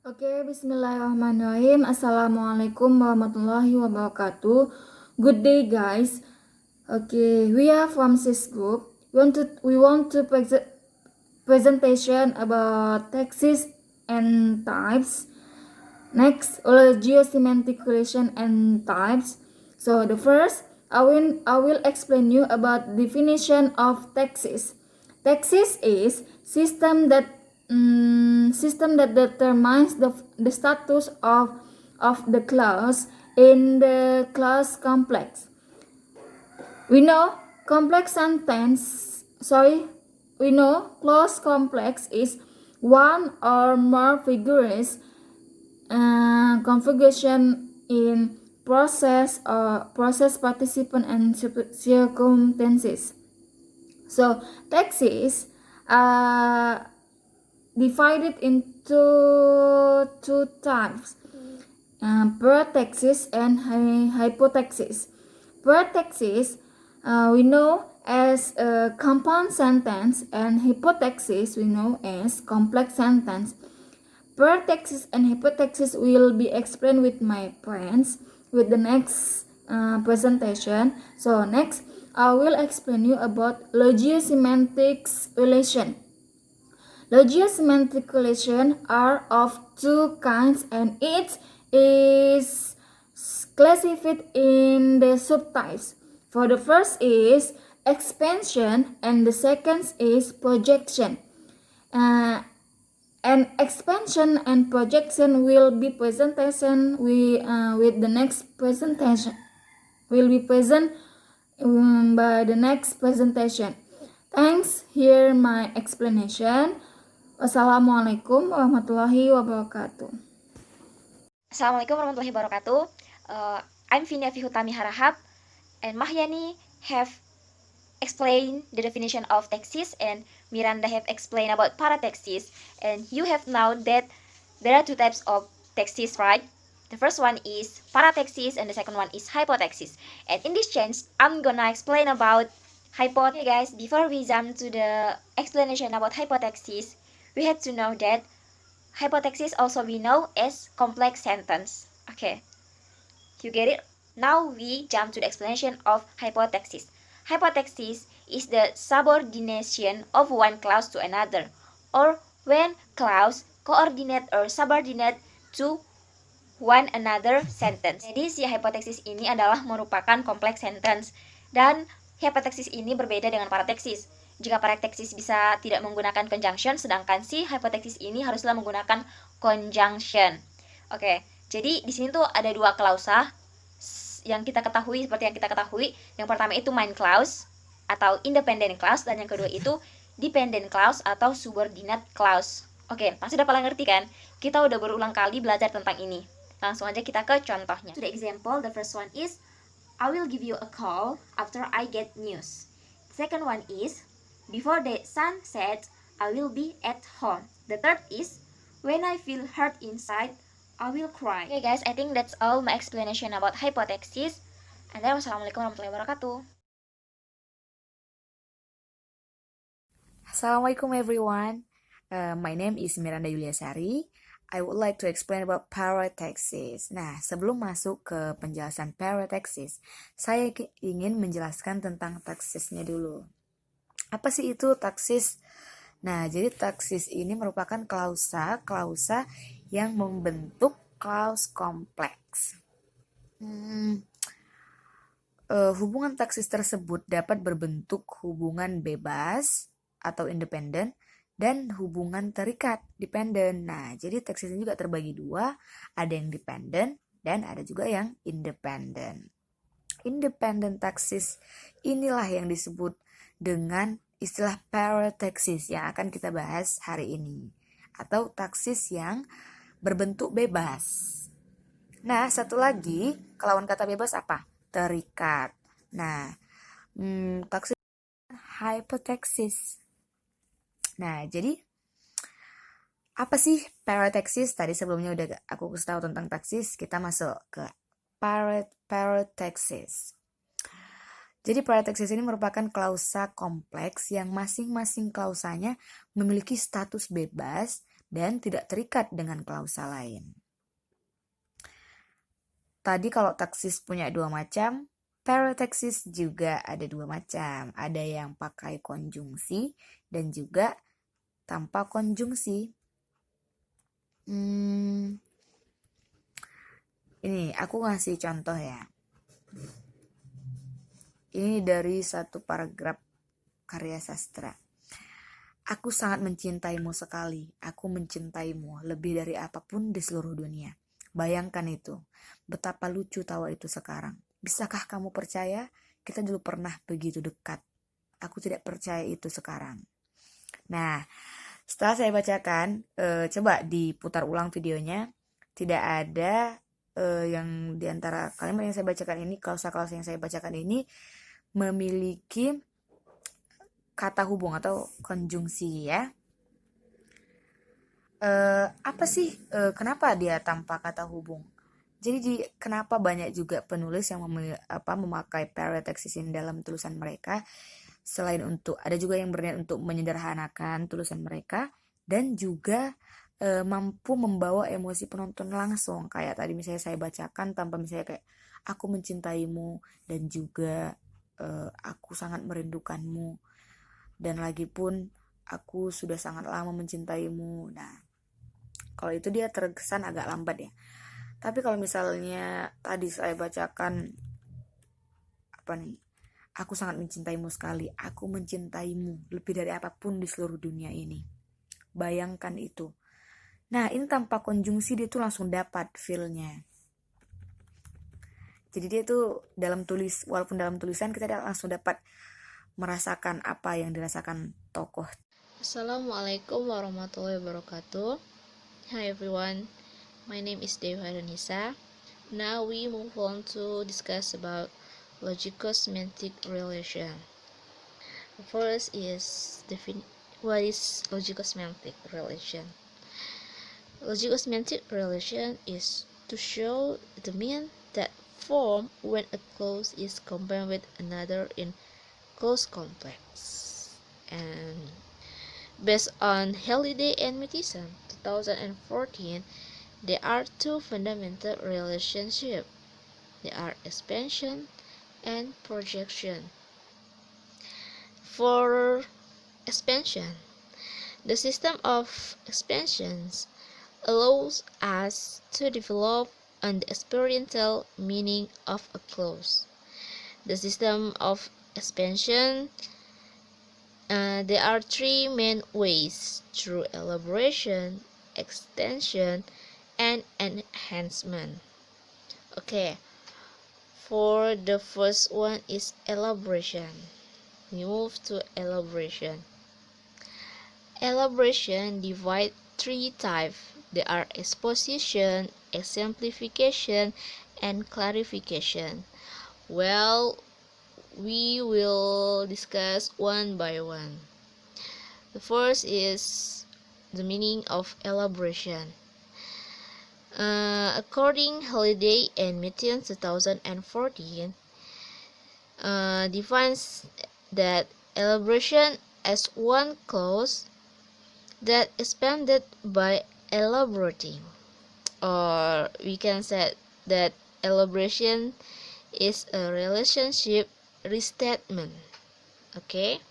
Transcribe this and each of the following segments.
Oke, bismillahirrahmanirrahim. Assalamualaikum warahmatullahi wabarakatuh. Good day, guys. Okay, we are from this group. We want to presentation about taxes and types. Next, Logio semantic relation and types. So the first, I will explain you about definition of taxes. Taxes is system that determines the status of the clause in the clause complex. We know complex sentence. Sorry, we know clause complex is one or more figures configuration in process participant and circumstances. So taxes are divided into two types, pretaxis and hypotaxis. Pretaxis we know as a compound sentence, and hypotaxis we know as complex sentence. Pretaxis and hypotaxis will be explained with my friends with the next presentation. So next, I will explain you about logio-semantics relation. Logio-semantic relation are of two kinds, and each is classified in the subtypes. For the first is expansion, and the second is projection. And expansion and projection will be presentation with the next presentation will be present by the next presentation. Thanks. Here my explanation. Wassalamualaikum warahmatullahi wabarakatuh. Assalamualaikum warahmatullahi wabarakatuh. I'm Vinia Vihutami Harahap, and Mahyani have explained the definition of taxis, and Miranda have explained about parataxis, and you have now that there are two types of taxis, right? The first one is parataxis and the second one is hypotaxis. And in this change, I'm gonna explain about hypotaxis. Okay guys, before we jump to the explanation about hypotaxis, we have to know that hypotaxis also we know as complex sentence. Okay, you get it? Now we jump to the explanation of hypotaxis. Hypotaxis is the subordination of one clause to another, or when clause coordinate or subordinate to one another sentence. Jadi si hypotaxis ini adalah merupakan complex sentence, dan hypotaxis ini berbeda dengan parataxis. Jika parataxis bisa tidak menggunakan conjunction, sedangkan si hypotaxis ini haruslah menggunakan conjunction. Oke, jadi di sini tuh ada dua klausa yang kita ketahui, seperti yang kita ketahui. Yang pertama itu main clause atau independent clause, dan yang kedua itu dependent clause atau subordinate clause. Oke, pasti udah pada ngerti kan? Kita udah berulang kali belajar tentang ini. Langsung aja kita ke contohnya. To the example, the first one is I will give you a call after I get news. The second one is before the sun sets, I will be at home. The third is when I feel hurt inside, I will cry. Okay guys, I think that's all my explanation about hypotaxis. And then wassalamualaikum warahmatullahi wabarakatuh. Assalamualaikum everyone. My name is Miranda Yuliasari. I would like to explain about parataxis. Nah, sebelum masuk ke penjelasan parataxis, saya ingin menjelaskan tentang taksisnya dulu. Apa sih itu taksis? Nah, jadi taksis ini merupakan klausa yang membentuk clause kompleks. Hubungan taksis tersebut dapat berbentuk hubungan bebas atau independen dan hubungan terikat dependen. Nah, jadi taksis ini juga terbagi dua, ada yang dependen dan ada juga yang independen. Independent taksis inilah yang disebut dengan istilah parataxis yang akan kita bahas hari ini, atau taksis yang berbentuk bebas. Nah, satu lagi, kelawan kata bebas apa? Terikat. Nah, taksis hypotaxis. Nah, jadi apa sih parataxis? Tadi sebelumnya udah aku kasih tahu tentang taksis, kita masuk ke parataxis. Jadi parataxis ini merupakan klausa kompleks yang masing-masing klausanya memiliki status bebas dan tidak terikat dengan klausa lain. Tadi kalau taksis punya dua macam, parataksis juga ada dua macam. Ada yang pakai konjungsi dan juga tanpa konjungsi. Ini aku ngasih contoh ya. Ini dari satu paragraf karya sastra. Aku sangat mencintaimu sekali. Aku mencintaimu lebih dari apapun di seluruh dunia. Bayangkan itu. Betapa lucu tawa itu sekarang. Bisakah kamu percaya? Kita dulu pernah begitu dekat. Aku tidak percaya itu sekarang. Nah, setelah saya bacakan, coba diputar ulang videonya. Tidak ada yang diantara kalimat yang saya bacakan ini, klausa-klausa yang saya bacakan ini memiliki kata hubung atau konjungsi ya. Apa sih kenapa dia tanpa kata hubung? Jadi kenapa banyak juga penulis yang memakai parataksis dalam tulisan mereka? Selain untuk ada juga yang berniat untuk menyederhanakan tulisan mereka dan juga mampu membawa emosi penonton langsung. Kayak tadi misalnya saya bacakan tanpa misalnya kayak aku mencintaimu dan juga aku sangat merindukanmu dan lagi pun aku sudah sangat lama mencintaimu. Nah, kalau itu dia terkesan agak lambat ya. Tapi kalau misalnya tadi saya bacakan aku sangat mencintaimu sekali, aku mencintaimu lebih dari apapun di seluruh dunia ini. Bayangkan itu. Nah, ini tanpa konjungsi dia tuh langsung dapat feel-nya. Jadi dia tuh walaupun dalam tulisan kita langsung dapat merasakan apa yang dirasakan tokoh. Assalamualaikum warahmatullahi wabarakatuh. Hi everyone, my name is Dewa Hadanisa. Now we move on to discuss about logico-semantic relation. First is what is logico-semantic relation? Logico-semantic relation is to show the meaning that form when a clause is combined with another in clause complex. And based on Halliday and Matheson 2014, there are two fundamental relationships. They are expansion and projection. For expansion, the system of expansions allows us to develop on the experiential meaning of a clause. The system of expansion, there are three main ways: through elaboration, extension, and enhancement. Okay, for the first one is elaboration. We move to elaboration. Elaboration divides three types. They are exposition, exemplification, and clarification. Well, we will discuss one by one. The first is the meaning of elaboration. According Halliday and Matheson 2014, defines that elaboration as one clause that expanded by elaborating, or we can say that elaboration is a relationship restatement. Okay.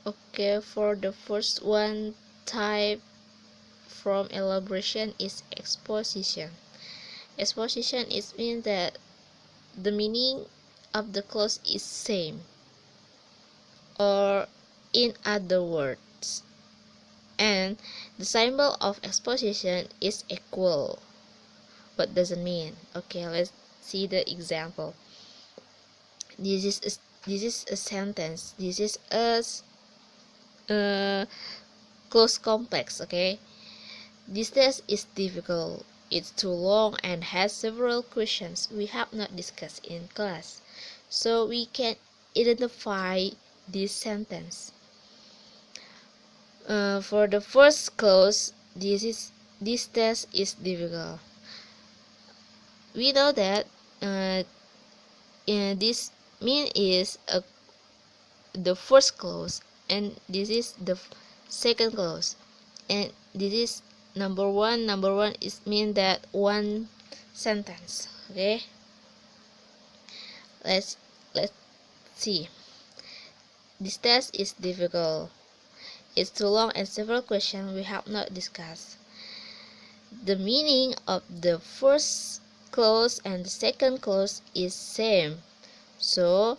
Okay, for the first one type from elaboration is exposition. Exposition is mean that the meaning of the clause is same, or in other words, and the symbol of exposition is equal. What does it mean? Okay, let's see the example. This is a sentence. This is a clause complex. Okay, this test is difficult. It's too long and has several questions we have not discussed in class, so we can identify this sentence. For the first clause, this test is difficult. We know that this mean is the first clause, and this is the second clause. And this is number one. Number one is mean that one sentence. Okay, let's see. This test is difficult. It's too long and several questions we have not discussed. The meaning of the first clause and the second clause is same. So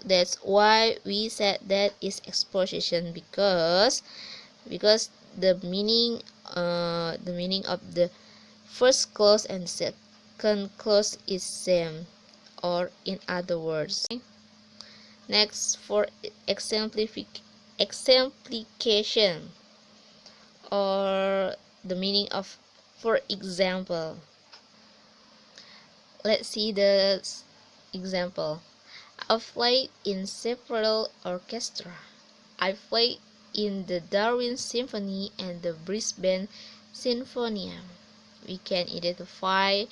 that's why we said that is exposition, because the meaning of the first clause and second clause is same, or in other words. Next, for exemplification, or the meaning of for example. Let's see the example. I've played in several orchestra. I played in the Darwin Symphony and the Brisbane Sinfonia. We can identify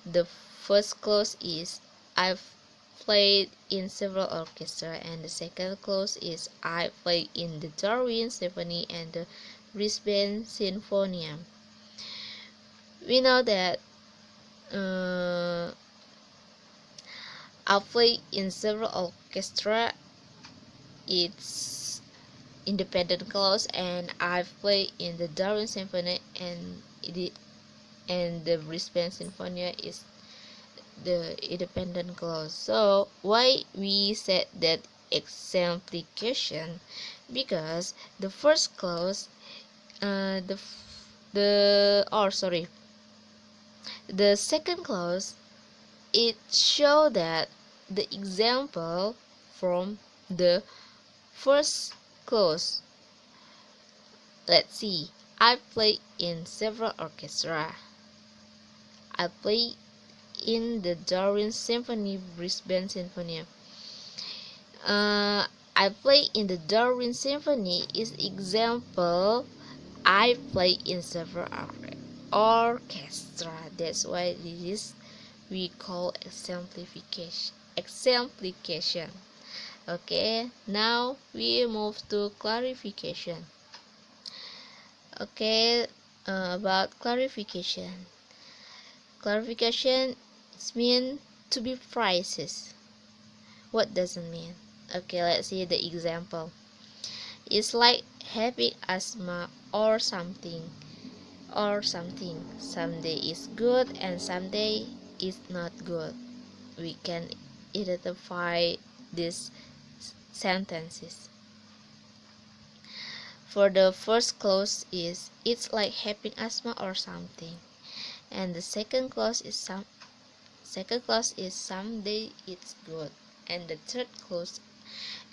the first clause is I've played in several orchestra, and the second clause is I played in the Darwin Symphony and the Brisbane Sinfonia. We know that I played in several orchestra, it's independent clause, and I've played in the Darwin Symphony and the Brisbane Sinfonia is the independent clause. So why we said that exemplification? Because the first clause, the second clause, it show that the example from the first clause. Let's see. I play in several orchestra. I play in the Darwin Symphony, Brisbane Symphony. I play in the Darwin Symphony is example. I play in several orchestra. That's why this is we call exemplification. Okay, now we move to clarification. Okay, about clarification. Clarification means to be precise. What does it mean? Okay, let's see the example. It's like having asthma or something. Someday is good and someday is not good. We can identify these sentences. For the first clause is it's like having asthma or something, and the second clause is someday it's good, and the third clause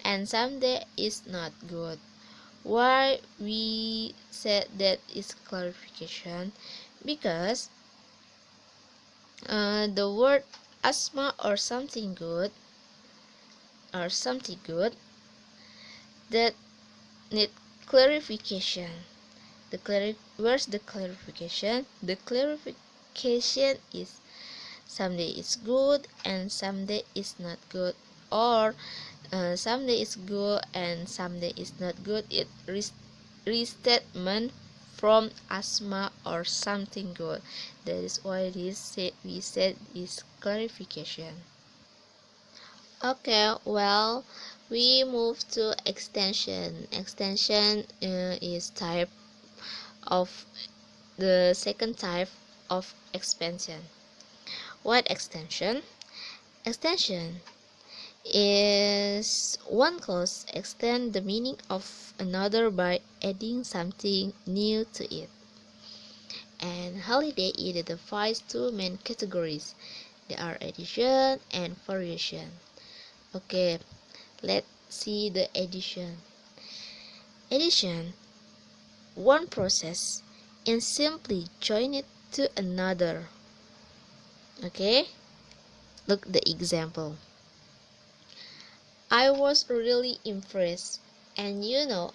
and someday is not good. Why we said that is clarification? Because the word asthma or something good that need clarification. Where's the clarification? The clarification is someday is good and someday is not good, or someday is good and someday is not good. It restatement from asthma or something good. That is why we said is clarification. Okay, well, we move to extension. Extension is type of the second type of expansion. What extension? Extension is one clause extend the meaning of another by adding something new to it. And Holiday identifies two main categories. They are addition and variation. Okay, let's see the addition. Addition, one process, and simply join it to another. Okay, look the example. I was really impressed, and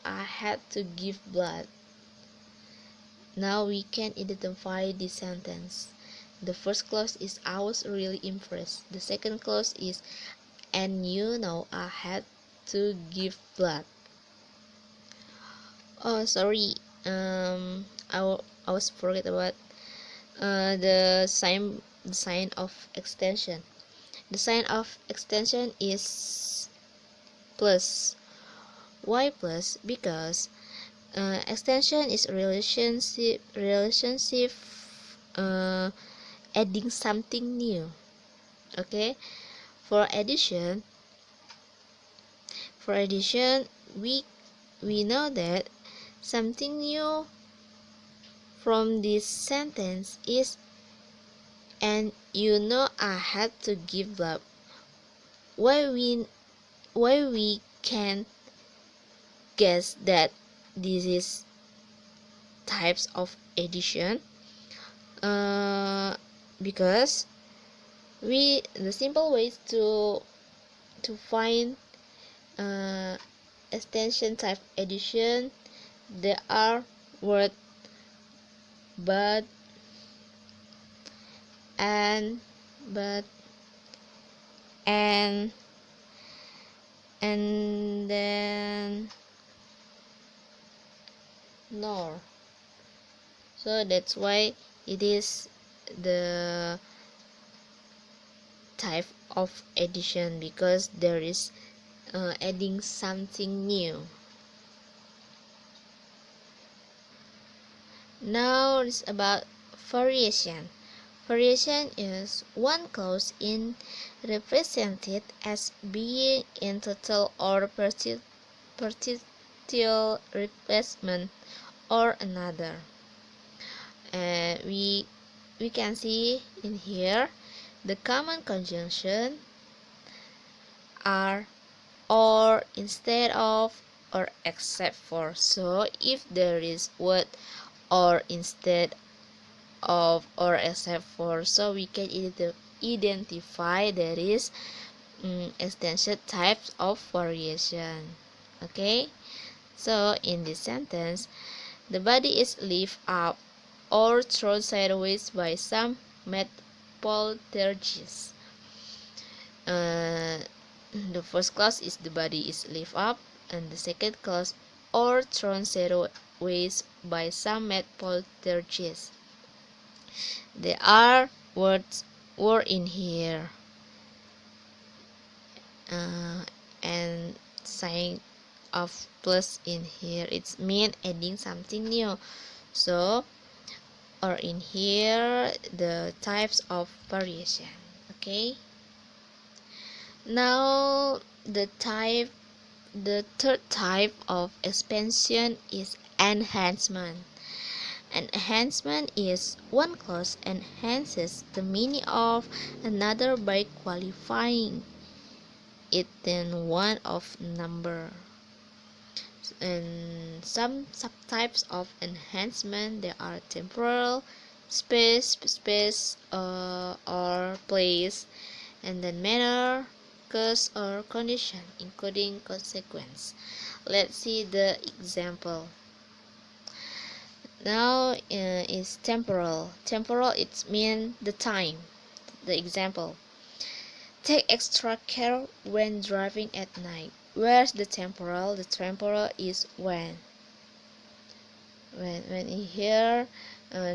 I had to give blood. Now we can identify this sentence. The first clause is I was really impressed. The second clause is and I had to give blood. Oh, sorry. I was forget about the sign of extension. The sign of extension is plus. Why plus? Because extension is relationship uh, adding something new. Okay, for addition, for addition, we we know that something new from this sentence is, and I had to give up. Why we can guess that this is types of addition? uh, because the simple ways to find uh, extension type addition, there are word but, and, but, and then nor. So that's why it is the type of addition, because there is adding something new. Now it's about variation. Variation is one clause in represented as being in total or partial replacement or another. We can see in here the common conjunction are or, instead of, or except for. So if there is word or, instead of, or except for, so we can identify there is extension types of variation. Okay, so in this sentence, the body is lifted up or thrown sideways by some poltergeist. The first clause is the body is lifted up, and the second clause or thrown sideways by some poltergeist. There are words were in here, and sign of plus in here. It's mean adding something new. So, or in here the types of variation. Okay. Now the third type of expansion is enhancement. Enhancement is one clause enhances the meaning of another by qualifying it in one of number. And some subtypes of enhancement, there are temporal, space, or place, and then manner, cause or condition, including consequence. Let's see the example. Now is temporal. Temporal, it means the time. The example: take extra care when driving at night. Where's the temporal? The temporal is when. When in here,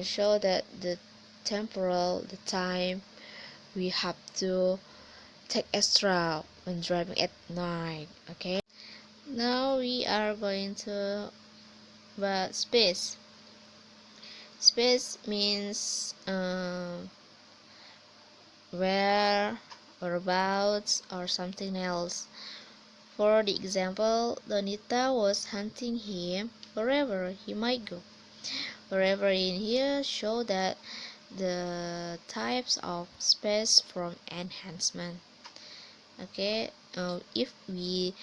show that the temporal, the time, we have to take extra when driving at night. Okay. Now we are going to about space. Space means where or about or something else. For the example, Donita was hunting him wherever he might go. Wherever in here show that the types of space from enhancement. Okay, if we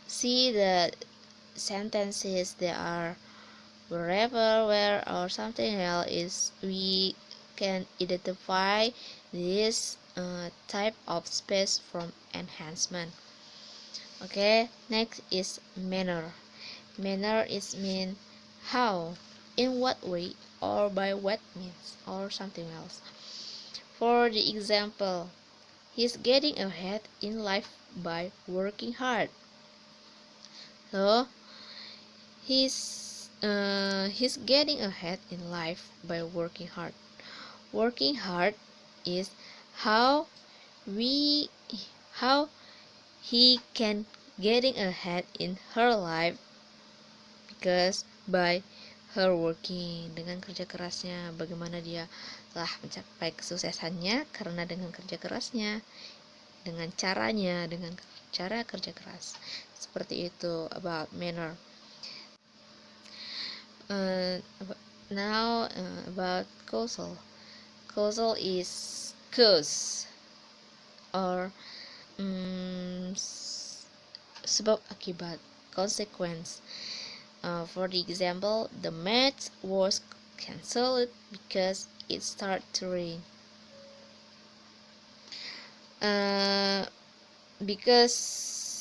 see the sentences, there are wherever, where, or something else, is we can identify this type of space from enhancement. Okay, next is manner. Manner is mean how, in what way, or by what means, or something else. For the example, he's getting ahead in life by working hard. So he's getting ahead in life by working hard. Working hard is how we how he can getting ahead in her life because by her working, dengan kerja kerasnya. Bagaimana dia telah mencapai kesuksesannya karena dengan kerja kerasnya, dengan caranya, dengan cara kerja keras. Seperti itu about manner. Now about causal. Causal is cause or sebab akibat, consequence. For the example, the match was cancelled because it started to rain. Because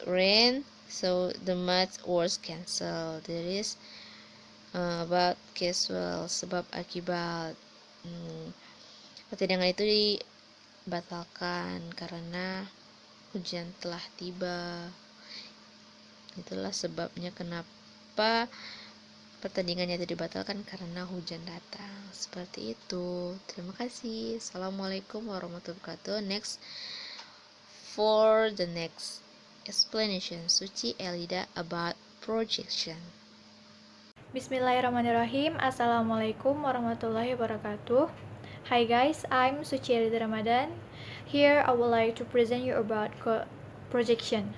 rain, so the match was cancelled. That is about casual, sebab akibat. Pertandingan itu dibatalkan karena hujan telah tiba. Itulah sebabnya kenapa pertandingannya itu dibatalkan, karena hujan datang. Seperti itu. Terima kasih. Assalamualaikum warahmatullahi wabarakatuh. Next, for the next explanation, Suci Elida about projection. Bismillahirrahmanirrahim. Assalamualaikum warahmatullahi wabarakatuh. Hi guys, I'm Suci Elida Ramadan. Here I would like to present you about projection.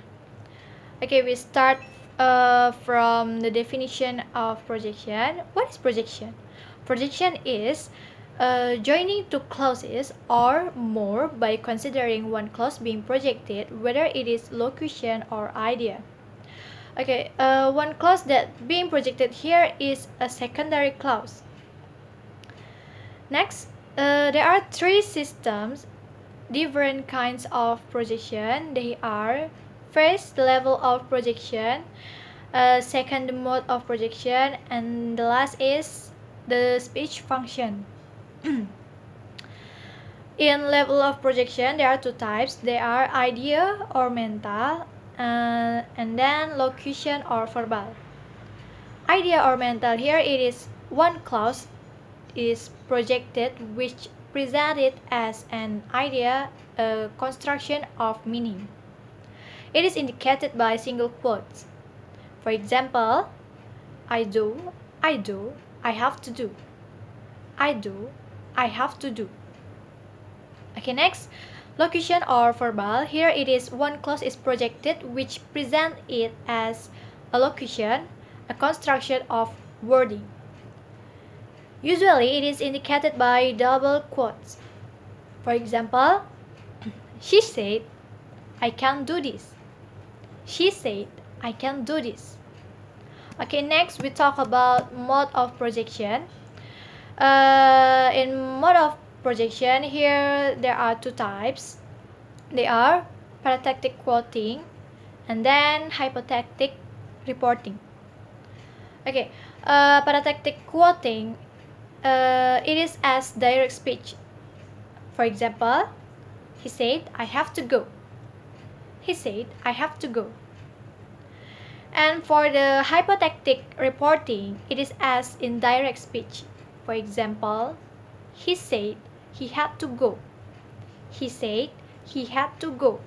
Okay, we start from the definition of projection. What is projection? Projection is joining two clauses or more by considering one clause being projected, whether it is locution or idea. Okay, one clause that being projected here is a secondary clause. Next, there are three systems, different kinds of projection. They are: first, the level of projection, second, the mode of projection, and the last is the speech function. In level of projection, there are two types. They are idea or mental, and then locution or verbal. Idea or mental, here it is one clause is projected which presents it as an idea, a construction of meaning. It is indicated by single quotes. For example, I do, I have to do. I do, I have to do. Okay, next, locution or verbal. Here it is one clause is projected which presents it as a locution, a construction of wording. Usually it is indicated by double quotes. For example, she said, I can't do this. She said, I can't do this. Okay, next we talk about mode of projection. In mode of projection, here there are two types. They are paratactic quoting and then hypotactic reporting. Okay, paratactic quoting, it is as direct speech. For example, he said, I have to go. He said, I have to go. And for the hypotactic reporting, it is as indirect speech. For example, he said he had to go. He said he had to go.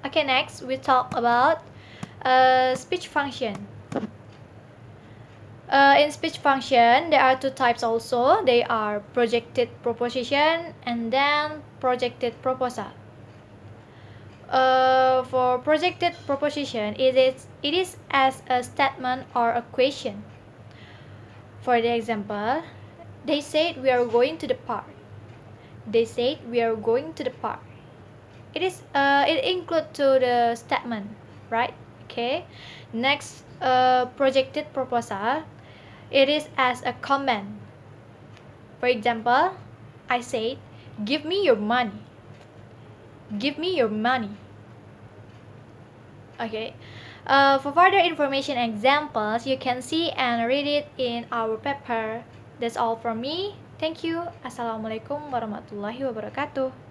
Okay, next we talk about speech function. In speech function, there are two types also. They are projected proposition and then projected proposal. For projected proposition, it is as a statement or a question. For the example, they said we are going to the park. They said we are going to the park. It includes to the statement, right? Okay. Next, projected proposal. It is as a comment. For example, I said, give me your money. Give me your money. Okay. For further information examples, you can see and read it in our paper. That's all from me. Thank you. Assalamualaikum warahmatullahi wabarakatuh.